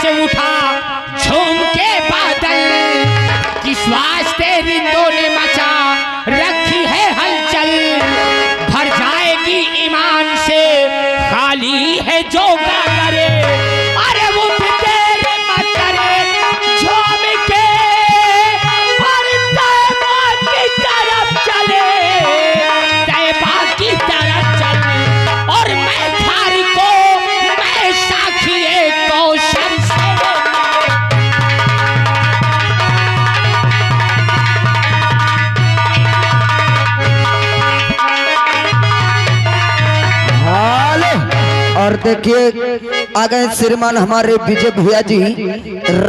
से उठा झूम के बादल, किस वास्ते रिंदों ने मचा रखी है हलचल। भर जाएगी ईमान से खाली है जो गागरे, अरे वो तेरे मतरे झूम के और तैबा की तरफ चले, तैबा की तरफ चले। और मैं थारी को मैं साखिए कौशल से और देखिए आ गए श्रीमान हमारे विजय भैया जी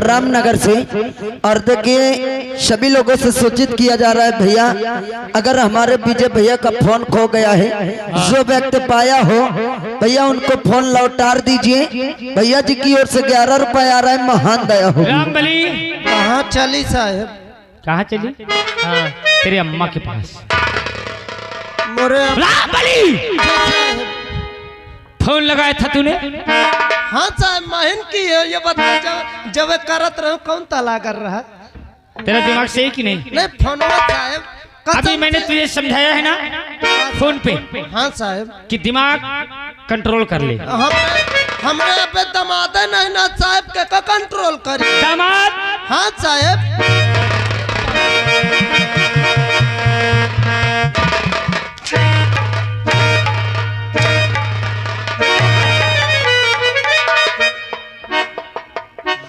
रामनगर से। और देखिए सभी लोगों से सूचित किया जा रहा है भैया, अगर हमारे विजय भैया का फोन खो गया है, जो व्यक्ति पाया हो भैया उनको फोन लौटा दीजिए। भैया जी की ओर से 11 रुपए आ रहा है, महान दया हो। रामबली कहाँ चली साहब? कहाँ चली? हाँ, तेरी अम्मा के पास। मोरे रामबली फोन लगाया था तूने? हाँ साहब, महन की है ये बता। जब करत रहो कौन तला कर रहा? तेरा दिमाग सही कि नहीं? नहीं फोन साहब, अभी मैंने तुझे समझाया है ना फोन पे। हाँ साहब, कि दिमाग कंट्रोल कर ले। हमरे पे दमाद नहीं ना साहब के का कंट्रोल करी दामाद? हाँ साहब।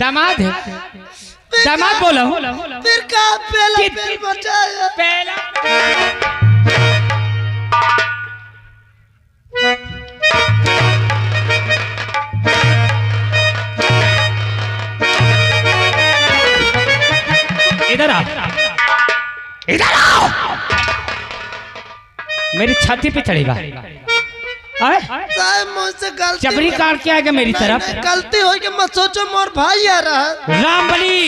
दामाद है? दामाद बोला हूँ। फिर का पहला पेल बचाया पहला इधर आ, इधर आओ। मेरी छाती पे चढ़ेगा? साहब मुझसे गलती चबरी काट के आएगा मेरी तरफ। गलती हो कि मत सोचो, मोर भाई आ रहा है। रामबली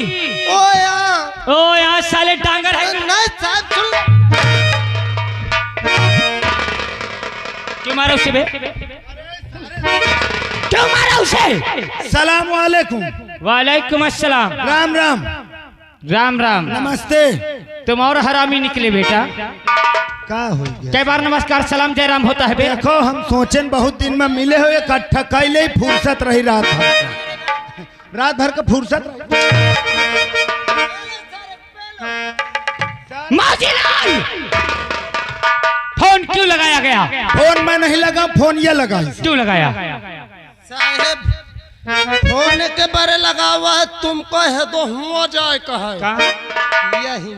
ओ यहाँ साले डांगर है। नहीं साहब सुन, क्यों मारा उसे बे? क्यों मारा उसे? सलाम वालेकुम। वालेकुम अस्सलाम। राम राम। राम राम। नमस्ते। तुम और हरामी निकले बेटा। का हो गया? कई बार नमस्कार सलाम जय राम होता है बे। देखो हम सोचें बहुत दिन में मिले हो, इकट्ठा कैले ही फुर्सत रही रात भर का फुर्सत। माजीलाल फोन क्यों लगाया गया? फोन में नहीं लगा, फोन ये लगा। क्यों लगाया? साहब फोन के बारे लगा हुआ है, तुमको है तो हुआ जाए कहा यही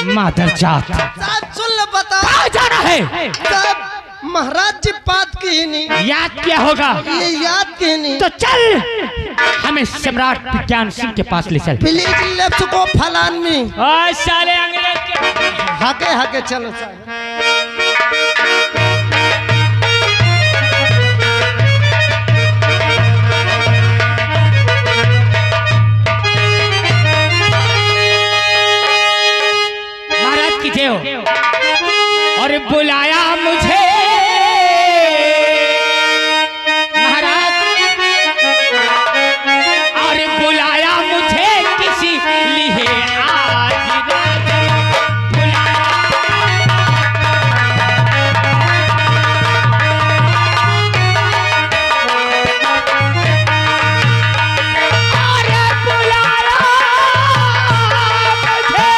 मादर जात। साहब सुन लो, बता कहाँ जाना है? साहब महाराज जी बात की ही नहीं। याद क्या होगा? ये याद की नहीं तो चल हमें सम्राट विज्ञान सिंह के पास ले चल। प्लीज लेफ्ट को फलान में ओए साले अंग्रेज के हाके हाके चलो साहब। महाराज की जय हो। और बुलाया मुझे महाराज, और बुलाया मुझे किसी लिए आज बुलाया। और बुलाया मुझे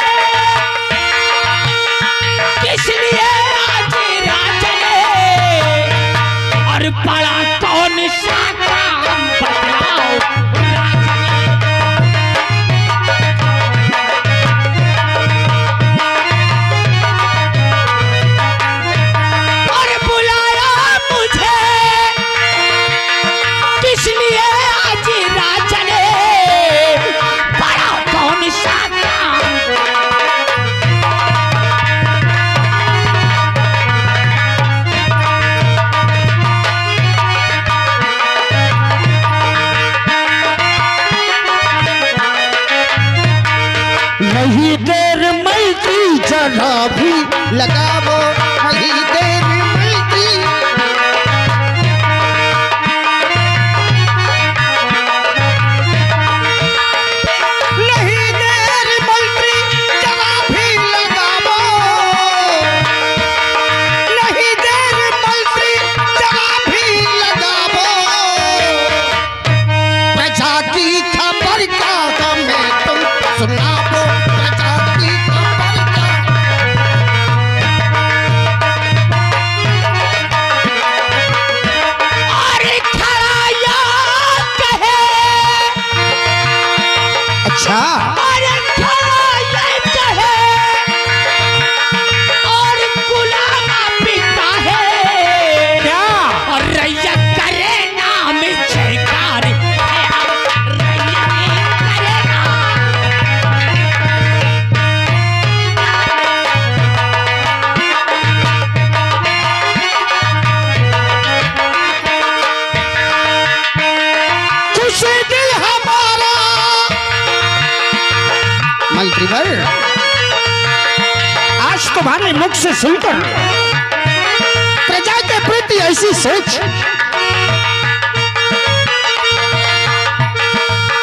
किस लिए आज राजा ने, और बड़ा कौन सा काम बतलाओ राजा ने। और बुलाया मुझे किस लिए आज राजा ने, बड़ा कौन सा काम। नहीं देर मलती चढ़ा भी लगावो, नहीं देर मलती सुनाओ प्रजा की खबर और खड़ा या कहे अच्छा और खड़ा ये कहे और गुलामा पिता है क्या और रैया करे नाम जयकार रैया करे खुशी दिल हमारा मंत्री वर आज तुम्हारे मुख से सुनकर प्रजा के प्रति ऐसी सोच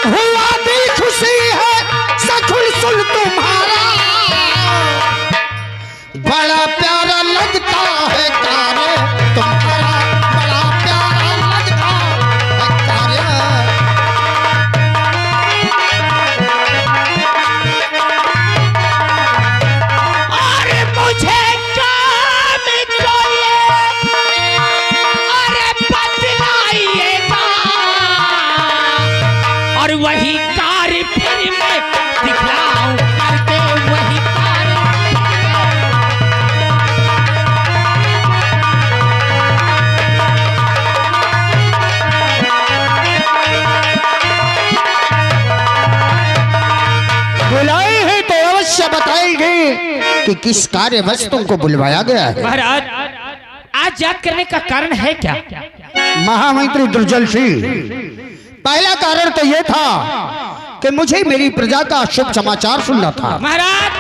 हुआ दिल खुशी है सखुल सुन तुम्हारा बड़ा प्यारा लगता है कार्य तुम्हारा बड़ा प्यारा लगता है कार्य और मुझे काम चाहिए अरे बतलाइएगा और वही कार्य फिर मैं दिखलाऊं करके वही कार्य बुलाए हैं तो अवश्य बताएंगे कि किस कार्यवश तुमको बुलवाया गया है। महाराज आज याद करने का कारण है क्या? महामंत्री दुर्जल सिंह, पहला कारण तो यह था कि मुझे मेरी प्रजा का शुभ समाचार सुनना था। महाराज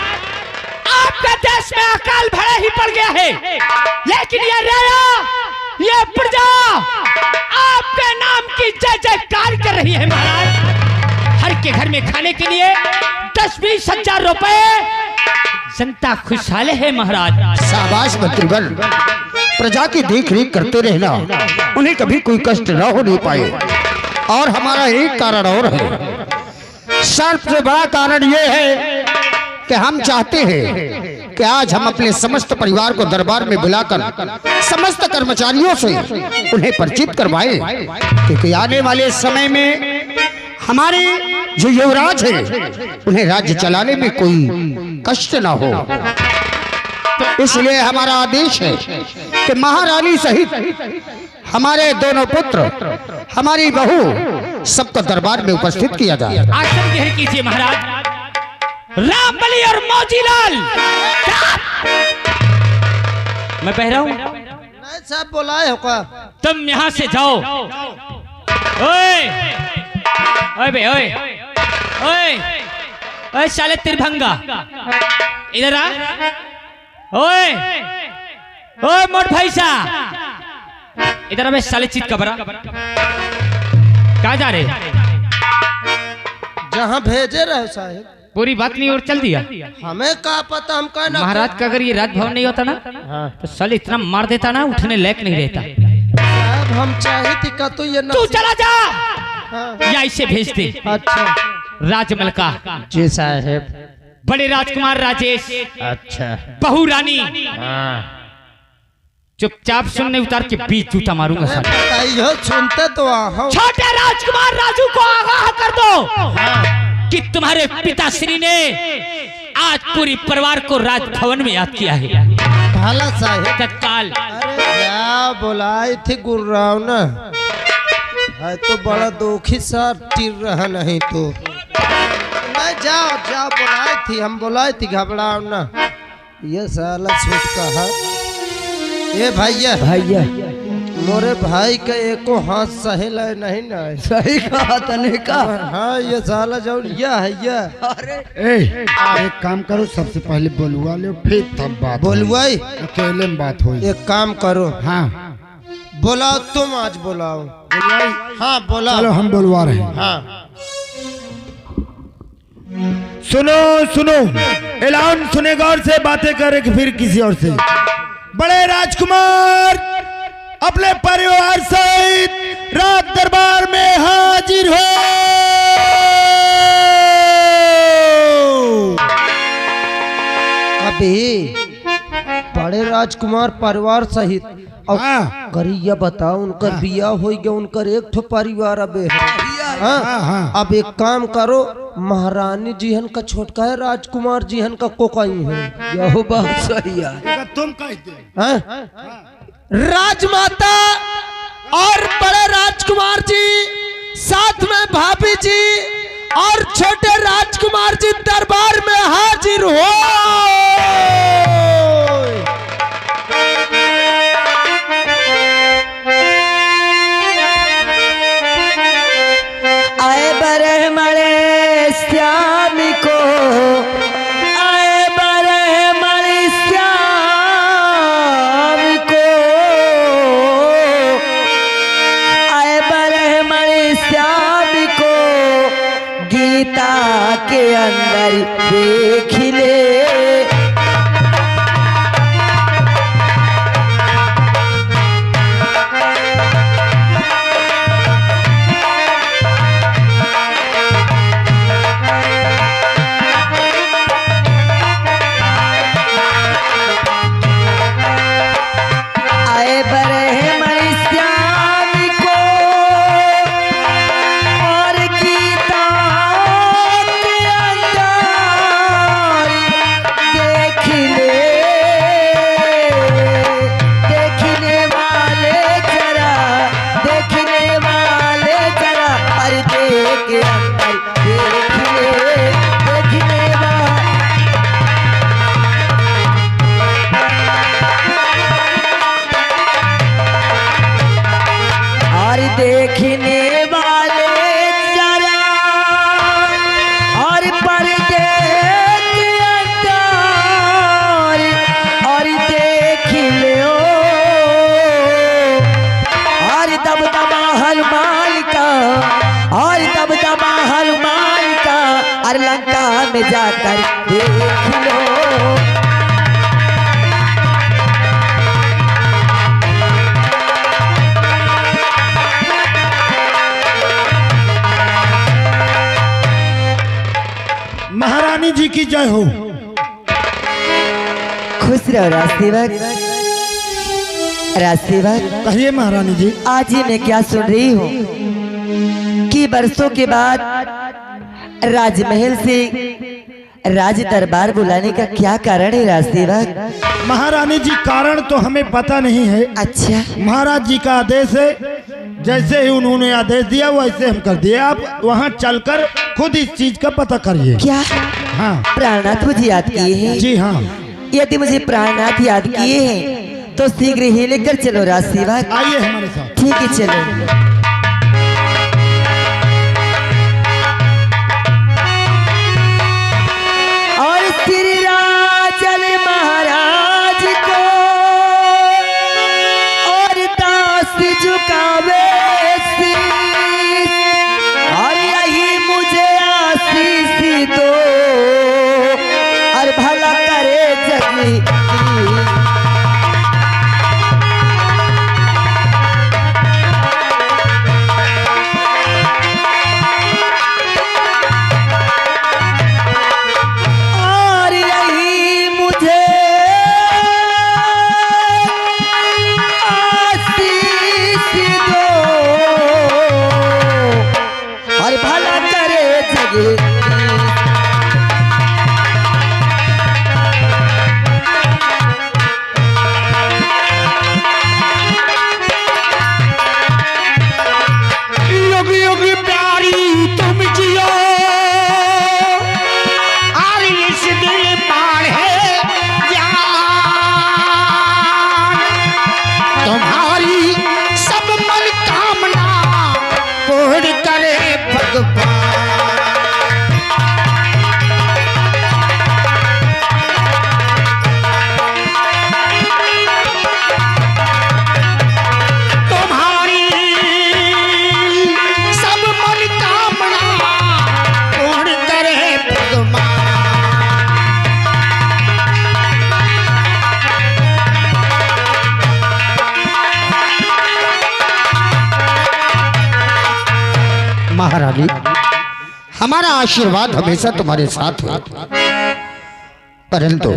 आपका देश में अकाल भड़ा ही पड़ गया है, लेकिन ये राया ये प्रजा आपके नाम की जय जयकार कर रही है। महाराज हर के घर में खाने के लिए 10-20 हजार रुपए जनता खुशहाल है। महाराज शाबाश मंत्रीगण, प्रजा की देख रेख करते रहना, उन्हें कभी कोई कष्ट न होने पाए। और हमारा एक कारण और है, सबसे बड़ा कारण यह है कि हम चाहते हैं कि आज हम अपने समस्त परिवार को दरबार में बुलाकर समस्त कर्मचारियों से उन्हें परिचित करवाएं, क्योंकि आने वाले समय में हमारे जो युवराज है उन्हें राज्य चलाने में कोई कष्ट ना हो। इसलिए हमारा आदेश है कि महारानी सहित हमारे दोनों पुत्र, हमारी बहू, सबको दरबार में उपस्थित किया जाए। आसन ग्रहण कीजिए महाराज। रामबली और मौजीलाल मैं बह रहा हूँ, नहीं साहब बुलाए हो का? तुम यहाँ से जाओ। ओए ओए बे ओए ओए ओए साले तिरभंगा इधर आ। ओए ओए मोट भाई सा इधर आ। साले चीत का बरा कहाँ जा रहे? जहाँ भेजे रहे साहब। पूरी बात नहीं और चल दिया। हमें क्या पता, हम क्या ना। महाराज का अगर ये राजभवन नहीं होता ना तो साले इतना मार देता ना, उठने लायक नहीं रहता। साहब हम चाहे थी का तो ये तू चला जा। हाँ। या इसे भेज दे। अच्छा राजमल का जी साहब। बड़े राजकुमार राजेश, अच्छा बहू रानी, चुपचाप सुनने उतार के बीच जूता मारूंगा साले। बताइए सुनते तो आओ। छोटे राजकुमार राजू को आगाह कर दो कि तुम्हारे पिताश्री ने आज पूरी परिवार को राजभवन में याद किया है। भाला साहब तत्काल। अरे क्या बुलाई थी गुर्राव ना है तो बड़ा दुखी सा टिर रहा नहीं तो नहीं। जाओ जाओ बुलाई थी, हम बुलाई थी, घबराओ ना। ये साला छूट कहा ये भैया भैया मोरे भाई का एको हाथ सहेल नहीं ना। सही कहा तने का। हाँ ये साला जो यह है ये। एक काम करो, सबसे पहले बोलुआ लो, फिर तब बात बोलवाई अकेले में बात हुई। एक काम करो, हाँ बुलाओ तुम, आज बुलाओ। बोलवाई? हाँ बुलाओ। चलो हम बोलवा रहे हैं। हाँ सुनो सुनो, ऐलान सुने गौर से, बातें करे कि फिर किसी और से। बड़े राजकुमार अपने परिवार सहित रात दरबार में हाजिर हो। अबे बड़े राजकुमार परिवार सहित और हाँ। करिया बताओ उनकर बिया हो गया, उनकर एक ठो परिवार अबे है। हाँ? हाँ। अब एक काम करो, महारानी जीहन का छोटका है, राजकुमार जीहन का कोकाई है। यहो बात सही है। तुम कहते हाँ? राजमाता और बड़े राजकुमार जी साथ में भाभी जी और छोटे राजकुमार जी दरबार में हाजिर हो। आए बरे मरे श्याम को, आए बरे मरे श्याम को, आए बरे मरे श्याम को गीता के अंदर देख ले। आए बरे मणि श्याम को और गीता के अंदर देख ले। देखने वाले जरा, देखने वाले जरा, अरे देख के अंदर देख ले। देखने वाले और देखने वाले जरा और पर्दे के अंदर और देख लो और दबदबा हनुमान का, और दबदबा हनुमान का, और लंका में जाकर देख लो। महारानी जी की जय हो। खुश रहो राजसेवक। राजसेवक, कहिए महारानी जी। आज ही मैं क्या सुन रही हूँ कि बरसों के बाद राजमहल से राज दरबार बुलाने का क्या कारण है राजसेवक? महारानी जी कारण तो हमें पता नहीं है। अच्छा, महाराज जी का आदेश है, जैसे ही उन्होंने आदेश दिया वैसे हम कर दिए। आप वहाँ चलकर खुद इस चीज का पता करिए। क्या हाँ प्राणनाथ मुझे याद किए हैं? जी हाँ। यदि मुझे प्राणनाथ याद किए हैं तो शीघ्र ही लेकर चलो राजसेवक। आइए हमारे साथ। ठीक है, चलो। और श्री राजन महाराज को और दास झुकावे शीश, और यही मुझे आशीष दो और भला करे जगी। महारानी, हमारा आशीर्वाद हमेशा तुम्हारे साथ हो। परंतु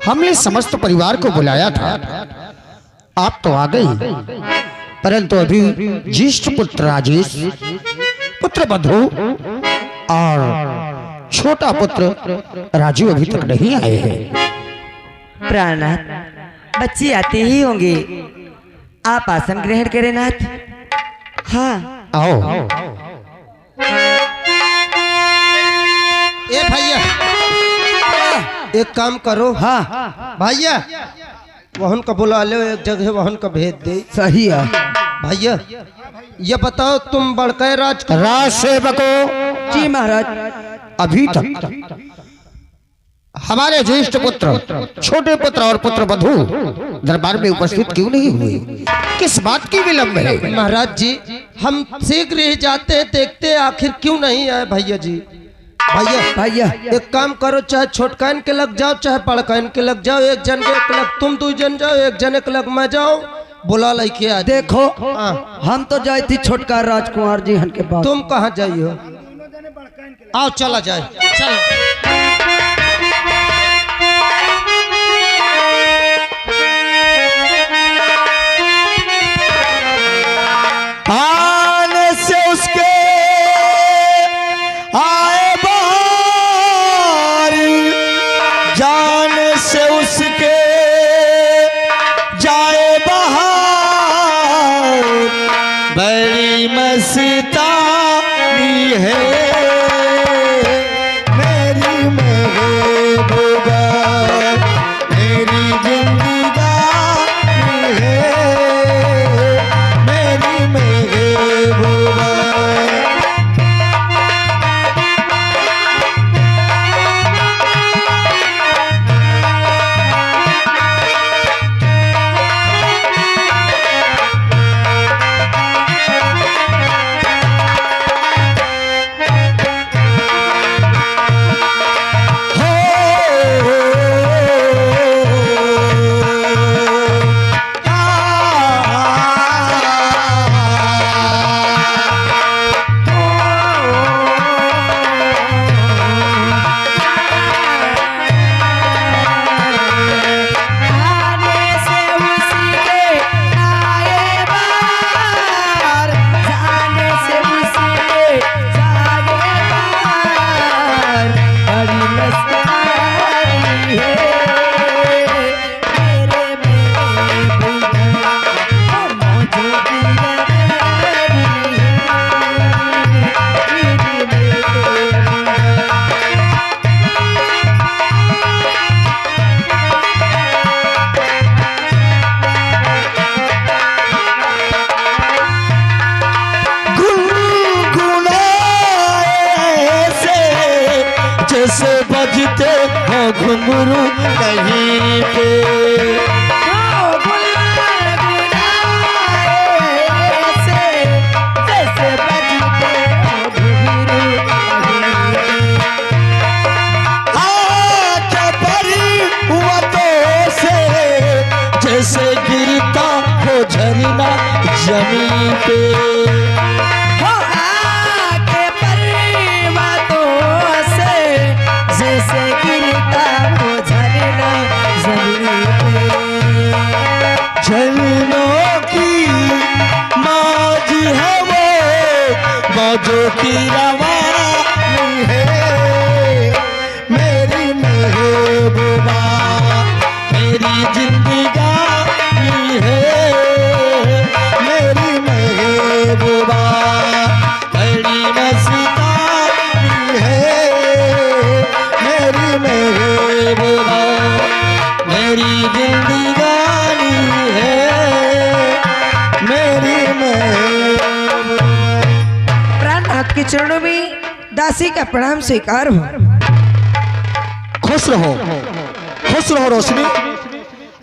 हमने समस्त परिवार को बुलाया था, आप तो आ गई, परंतु अभी ज्येष्ठ पुत्र राजेश, पुत्र बधू और छोटा पुत्र राजू अभी तक नहीं आए हैं। प्राणनाथ, बच्चे आते ही होंगे, आप आसन ग्रहण करें नाथ। हाँ आओ। ए भैया, एक काम करो। हाँ भैया वहन का बुला लो, एक जगह वहन का भेज दे। सही है भैया ये बताओ, तुम बड़के राज सेवको जी महाराज, अभी तक हमारे ज्येष्ठ पुत्र, छोटे पुत्र और पुत्र बधू दरबार में उपस्थित क्यों नहीं हुए? किस बात की विलंब है? महाराज जी, हम शीघ्र ही जाते हैं, देखते हैं आखिर क्यों नहीं आए भैया जी। भैया एक काम करो, चाहे छोटकान के लग जाओ चाहे बड़कान के लग जाओ, एक जन के एक लग तुम 2 जन जाओ, एक जन के लग मैं जाओ, बुला लेके आ। देखो हम तो जाए थी छोटका राजकुमार जी हन के पास। तुम कहाँ जाइयो? आओ चला जाए, चलो। आने से उसके आए बाहर, जाने से उसके जाए बाहर, बड़ी मस्तानी है मेरी महबूबा, मेरी जिंदगानी है मेरी महबूबा। जैसे बजते हो घुंघरू कहीं पे, जैसे गिरता हो झरना जमीन पे, हो आके पर्वतों से जैसे गिरता हो झरना जमीन पे। झरनों की मौज है वो, मौजों की रवानी है मेरी महबूबा, मेरी जिंदगानी है मेरी महबूबा, बड़ी मस्तानी है मेरी महबूबा, मेरी जिंदगानी है मेरी महबूबा। प्राणनाथ के चरणों में दासी का प्रणाम स्वीकार हो। खुश रहो रोशनी।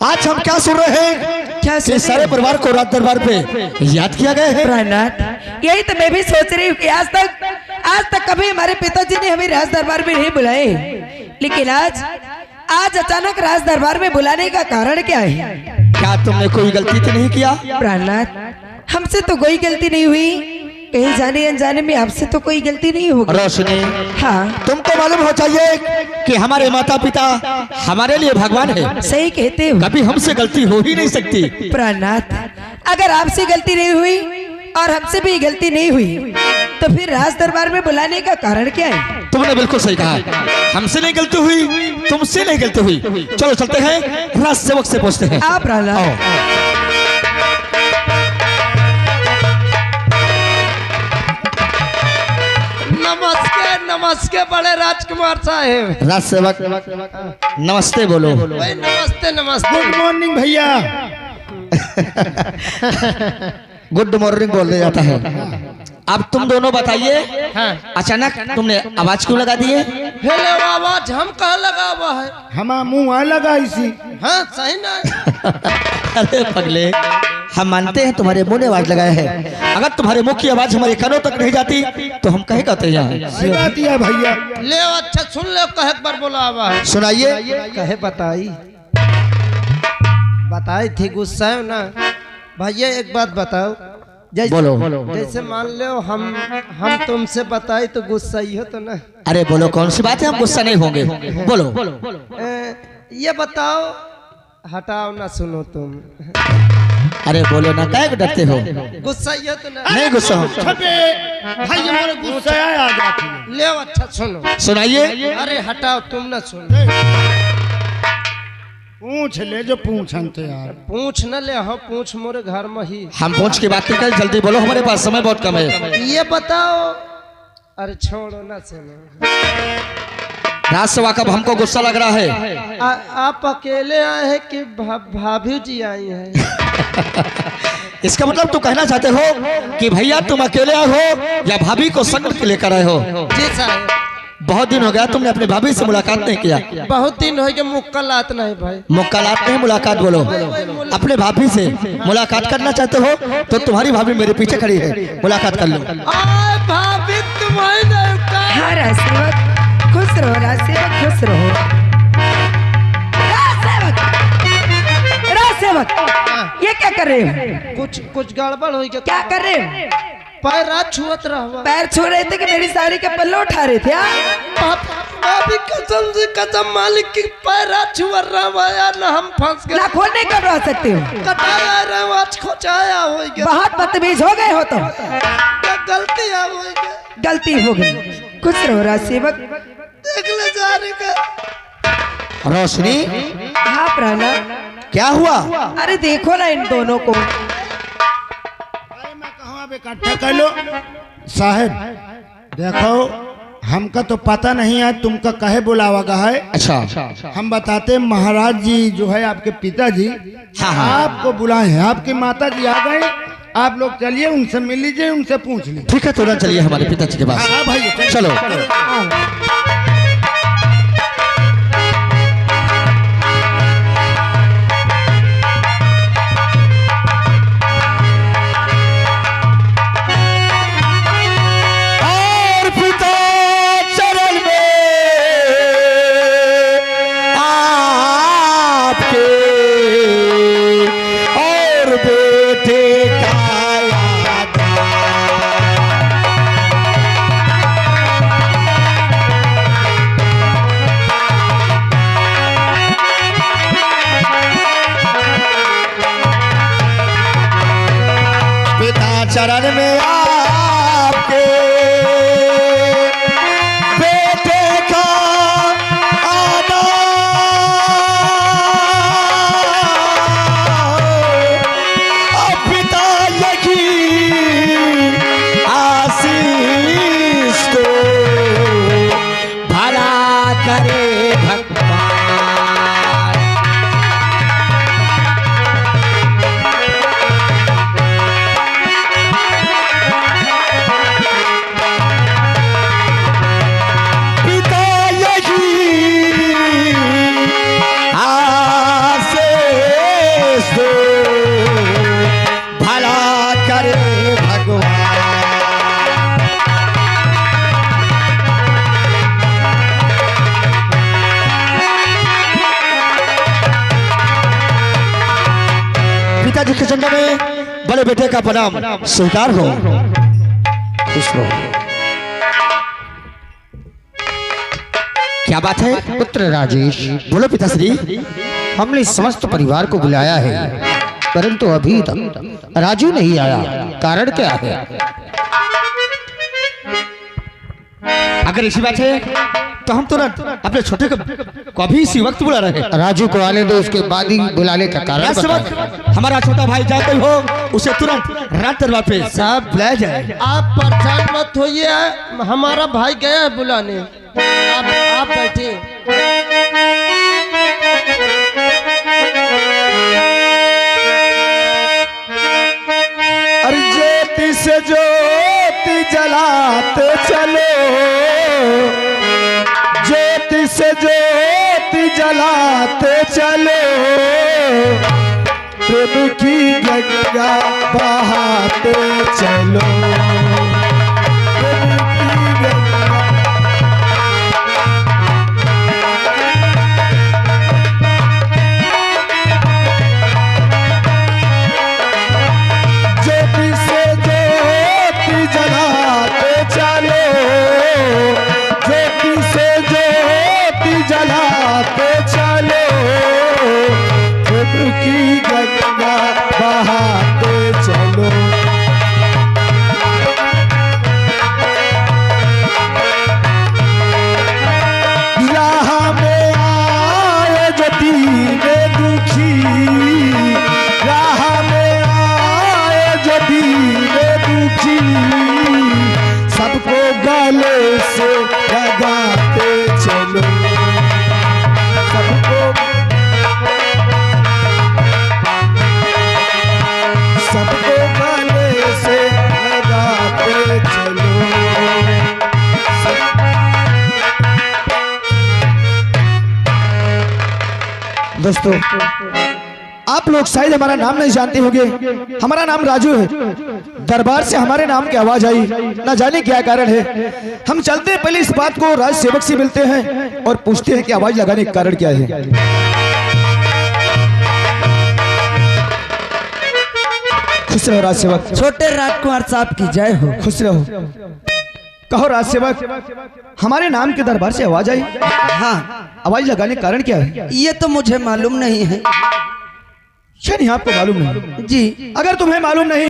आज हम क्या सुन रहे हैं? क्या कि सारे परिवार को राज दरबार पे याद किया गया है। प्राणनाथ, यही तो मैं भी सोच रही हूँ कि आज तक कभी हमारे पिताजी ने हमें राज दरबार में नहीं बुलाए, लेकिन आज अचानक राज दरबार में बुलाने का कारण क्या है? क्या तुमने कोई गलती तो नहीं किया? प्राणनाथ, हमसे तो कोई गलती नहीं हुई, कहीं जाने अनजाने में आपसे तो कोई गलती नहीं होगी। रोशनी, हाँ तुमको मालूम हो चाहिए कि हमारे माता पिता हमारे लिए भगवान है। सही कहते हो। कभी हमसे गलती हो ही नहीं सकती। प्राणनाथ, अगर आपसे गलती नहीं हुई और हमसे भी गलती नहीं हुई तो फिर राज दरबार में बुलाने का कारण क्या है? तुमने बिल्कुल सही कहा, हमसे नहीं गलती हुई, तुमसे नहीं गलती हुई। चलो चलते हैं, राज सेवक से पूछते हैं। आप प्राणनाथ, नमस्ते नमस्ते बड़े राजकुमार साहेब। राज सेवक नमस्ते बोलो। भाई नमस्ते नमस्ते। गुड मॉर्निंग भैया। गुड मॉर्निंग बोल जाता है। अब तुम दोनों बताइए, अचानक तुमने आवाज क्यों लगा दी है? हेलो, आवाज हम कहाँ लगा हुआ है? हम मुँह लगा इसी। हाँ सही ना। अरे पगले, हम मानते हैं तुम्हारे मुंह ने आवाज लगाया है। अगर तुम्हारे मुंह की आवाज हमारे कानों तक नहीं जाती तो हम कहे कहते हैं। सही बात है भैया। ले अच्छा सुन ले, कहे एक बार बोला हुआ है। सुनाइए। कहे बताई बताई थी, गुस्सा है ना भैया? एक बात बताओ, बोलो। जैसे मान लो हम तुमसे बताई तो गुस्सा ही हो तो ना? अरे बोलो, कौन सी बात है, हम गुस्सा नहीं होंगे। बोलो। ये बताओ, हटाओ ना, सुनो तुम। अरे बोलो ना, काहे को डरते हो? गुस्सा ही हो तो ना? नहीं गुस्सा हो। भाई हमारे गुस्सा आ जाती है। ले अच्छा सुनो। सुनाइए। अरे हटाओ, तुम ना सुनो। पूछ ले जो पूछते यार। पूछ न ले, हाँ पूछ मोरे घर में ही। हम पूछ की बात कर, जल्दी बोलो, हमारे पास समय बहुत कम है। ये बताओ। अरे छोड़ो ना, सुनो। राज सेवा कब हमको गुस्सा लग रहा है। आप अकेले आए हैं कि भाभी जी आई हैं? इसका मतलब तू कहना चाहते हो कि भैया तुम अकेले आए हो या भाभी को संग लेकर आए हो? जी साहब। बहुत दिन हो गया तुमने अपने भाभी से मुलाकात नहीं किया। बहुत दिन हो गए, मुक्कलात नहीं भाई। मुलाकात नहीं, मुलाकात बोलो। अपने भाभी से मुलाकात करना चाहते हो तो तुम्हारी भाभी मेरे पीछे खड़ी है, मुलाकात कर लो। भाभी तुम्हारी हाँ राज सेवक, खुश रहो राज सेवक, खुश रहो। राज सेवक, ये क्या कर रहे हो? कुछ गड़बड़ हो गया। क्या कर रहे हो? पैर छुअत रहा। पैर छू रहे थे कि मेरी साड़ी के पल्ले उठा रहे थे? भाभी कसम से कसम, मालिक की पैर छुआ रहा यार, ना हम फंस गए। ना खोलने कब रह सकते हो? कटाया रहा, आज खोचाया हो गया। बहुत बदतमीज हो गए हो तो। गलती हो गई। गलती हो गई। खुश रहो राज सेवक। देख ले जा रही का। रोशनी, हाँ प्राणा, क्या हुआ? अरे देखो ना इन दोनों को। इकट्ठा कर लो साहब। देखो, हमका तो पता नहीं है तुमका कहे बुलावा गया है। अच्छा, हम बताते, महाराज जी जो है आपके पिताजी, आपको बुलाए हैं। आपकी माता जी आ गए, आप लोग चलिए उनसे मिल लीजिए, उनसे पूछ लीजिए। ठीक है, तुरंत चलिए हमारे पिताजी के पास। हाँ भाई चलो। चरण में आपके बेटे का आना, पिता यही आशीष तो भला करे भगवान। पिताजी के चंदा में बड़े बेटे का प्रणाम स्वीकार हो। खुश रहो। क्या बात है? पुत्र राजेश, बोलो पिताश्री। हमने समस्त परिवार को बुलाया है, परंतु अभी तक राजू नहीं आया, कारण क्या है? अगर इसी बात है तो हम तुरंत अपने छोटे को अभी इसी वक्त बुला रहे हैं। राजू को आने दो, उसके बाद ही बुलाने का कारण इस वक्त बताओ। हमारा छोटा भाई जाते हो उसे तुरंत रात दरबार पे साहब बुलाया जाए। आप परेशान मत होइए, हमारा भाई गया है बुलाने। आप बैठिए। अरे ज्योति से ज्योति जलाते चलो, ज्योति से ज्योति जलाते चलो, प्रेम की गंगा बहाते चलो, प्रेम की गंगा। ज्योति से ज्योति जलाते चलो, ज्योति से ज्योति जलाते चलो, प्रेम की गंगा बहाते चलो। राह में आए जो दीन दुखी, राह में आए जो दीन दुखी, सबको गले से लगाते चलो, सबको सबको गले से लगाते चलो। दोस्तों, आप लोग शायद हमारा नाम नहीं जानते होंगे। हमारा नाम राजू है। दरबार से हमारे नाम की आवाज आई, ना जाने क्या कारण है। हम चलते हैं, पहले इस बात को राज सेवक से मिलते हैं और पूछते हैं कि आवाज लगाने का कारण क्या है। खुश रहो राज सेवक। छोटे राजकुमार साहब की जय हो। खुश रहो। कहो राज सेवक, हमारे नाम के दरबार से आवाज आई। हाँ, आवाज लगाने का कारण क्या है? ये तो मुझे मालूम नहीं है क्या नहीं आपको मालूम नहीं? जी। अगर तुम्हें मालूम नहीं